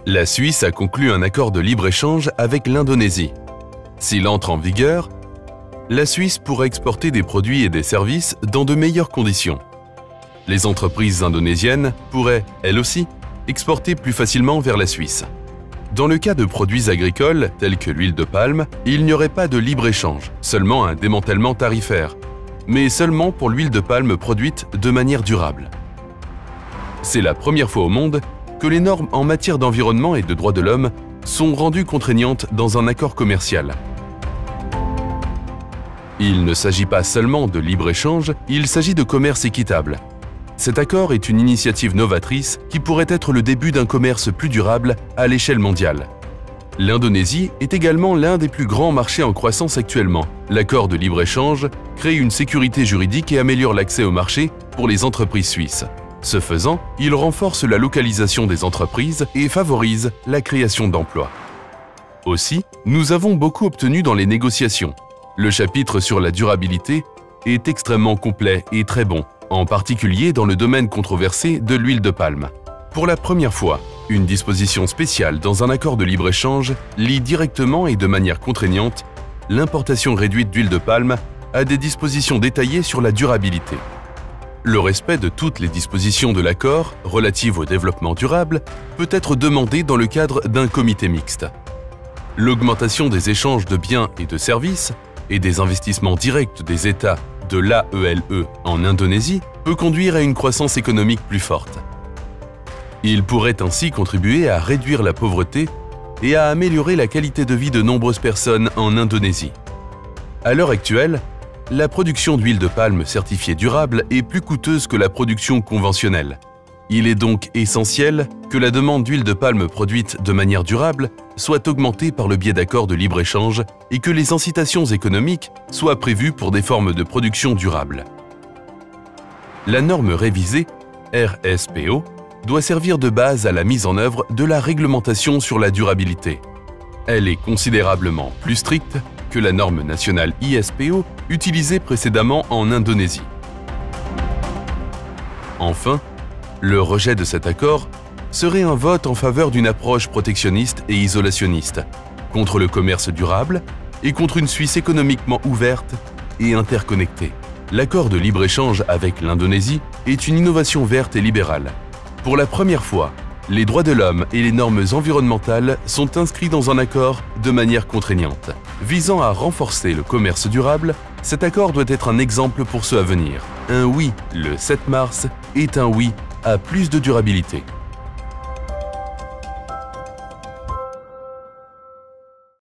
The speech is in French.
La Suisse a conclu un accord de libre-échange avec l'Indonésie. S'il entre en vigueur, la Suisse pourra exporter des produits et des services dans de meilleures conditions. Les entreprises indonésiennes pourraient, elles aussi, exporter plus facilement vers la Suisse. Dans le cas de produits agricoles, tels que l'huile de palme, il n'y aurait pas de libre-échange, seulement un démantèlement tarifaire, mais seulement pour l'huile de palme produite de manière durable. C'est la première fois au monde que les normes en matière d'environnement et de droits de l'homme sont rendues contraignantes dans un accord commercial. Il ne s'agit pas seulement de libre-échange, il s'agit de commerce équitable. Cet accord est une initiative novatrice qui pourrait être le début d'un commerce plus durable à l'échelle mondiale. L'Indonésie est également l'un des plus grands marchés en croissance actuellement. L'accord de libre-échange crée une sécurité juridique et améliore l'accès au marché pour les entreprises suisses. Ce faisant, il renforce la localisation des entreprises et favorise la création d'emplois. Aussi, nous avons beaucoup obtenu dans les négociations. Le chapitre sur la durabilité est extrêmement complet et très bon, en particulier dans le domaine controversé de l'huile de palme. Pour la première fois, une disposition spéciale dans un accord de libre-échange lie directement et de manière contraignante l'importation réduite d'huile de palme à des dispositions détaillées sur la durabilité. Le respect de toutes les dispositions de l'accord relatives au développement durable peut être demandé dans le cadre d'un comité mixte. L'augmentation des échanges de biens et de services et des investissements directs des États de l'AELE en Indonésie peut conduire à une croissance économique plus forte. Il pourrait ainsi contribuer à réduire la pauvreté et à améliorer la qualité de vie de nombreuses personnes en Indonésie. À l'heure actuelle, la production d'huile de palme certifiée durable est plus coûteuse que la production conventionnelle. Il est donc essentiel que la demande d'huile de palme produite de manière durable soit augmentée par le biais d'accords de libre-échange et que les incitations économiques soient prévues pour des formes de production durable. La norme révisée, RSPO, doit servir de base à la mise en œuvre de la réglementation sur la durabilité. Elle est considérablement plus stricte que la norme nationale ISPO utilisée précédemment en Indonésie. Enfin, le rejet de cet accord serait un vote en faveur d'une approche protectionniste et isolationniste, contre le commerce durable et contre une Suisse économiquement ouverte et interconnectée. L'accord de libre-échange avec l'Indonésie est une innovation verte et libérale. Pour la première fois, les droits de l'homme et les normes environnementales sont inscrits dans un accord de manière contraignante. Visant à renforcer le commerce durable, cet accord doit être un exemple pour ceux à venir. Un oui le 7 mars est un oui à plus de durabilité.